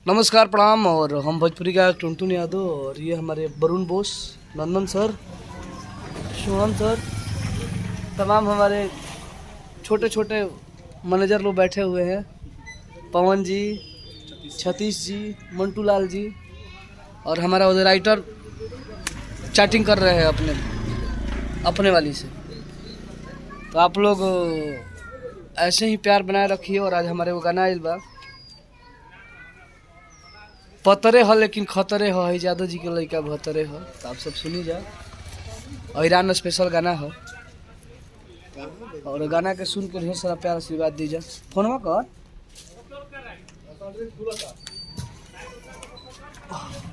नमस्कार प्रणाम। और हम भोजपुरी का टुनटुन यादव और ये हमारे वरुण बोस, नंदन सर, शुभम सर, तमाम हमारे छोटे छोटे मैनेजर लोग बैठे हुए हैं। पवन जी, सतीश जी, मंटू लाल जी और हमारा उधर राइटर चैटिंग कर रहे हैं अपने वाली से। तो आप लोग ऐसे ही प्यार बनाए रखिए। और आज हमारे वो गाना आइल बा, पतरे हो लेकिन खतरे हो, है यादव जी के लड़का भतरे हो। तो आप सब सुनी जा। और ईरान स्पेशल गाना हो और गाना के सुन के ढेर सारा प्यार आशीर्वाद दीजिए। फोनवा कर।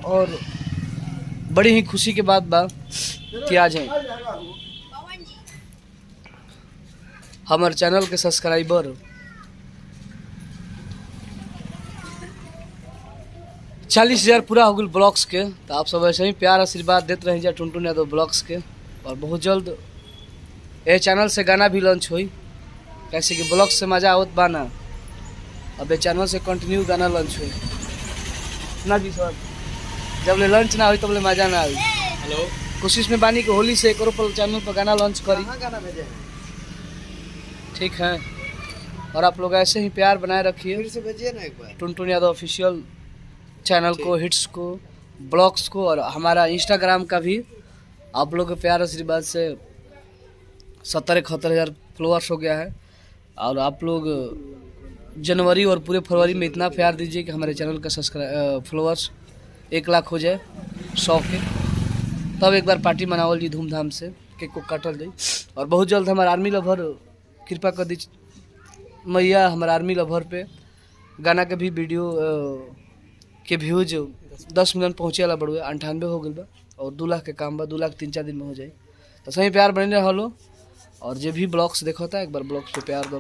और बड़ी ही खुशी के बात बा कि आज है हमारे चैनल के सब्सक्राइबर 40,000 पूरा हो गए ब्लॉग्स के। तो आप सब ऐसे ही प्यार आशीर्वाद देते रह जा टुनटुन यादव ब्लॉग्स के। और बहुत जल्द ये चैनल से गाना भी लॉन्च हुई, कैसे कि ब्लॉग से मज़ा आवत बाना। अब ये चैनल से कंटिन्यू गाना लॉन्च हुई ना जी सर। जब ले लॉन्च ना हुई तब ले मज़ा ना आई। हेलो, कोशिश में बानी कि होली से एक और चैनल पर गाना लॉन्च करी। गाना भेजे ठीक है। और आप लोग ऐसे ही प्यार बनाए रखिए। फिर से भेजिए ना एक बार टुनटुन यादव ऑफिशियल चैनल को, हिट्स को, ब्लॉग्स को। और हमारा इंस्टाग्राम का भी आप लोग के प्यार आशीर्वाद से 70-71 हज़ार फॉलोअर्स हो गया है। और आप लोग जनवरी और पूरे फरवरी में इतना प्यार दीजिए कि हमारे चैनल का फॉलोअर्स 1 लाख हो जाए 100 के। तब एक बार पार्टी मनावल जी धूमधाम से, केक को काटल जाए। और बहुत जल्द हमारे आर्मी लवर कृपा कर दी मैया, हमारे आर्मी लवर पे गाना के भी वीडियो के व्यूज 10 मिलियन पहुँचे वाला बढ़ुए 98 हो गई बा। और 2 लाख के काम बा, 2 लाख 3-4 दिन में हो जाए। तो सही प्यार बने रहो। और जो भी ब्लॉग्स देखो था एक बार ब्लॉग्स पे प्यार दो।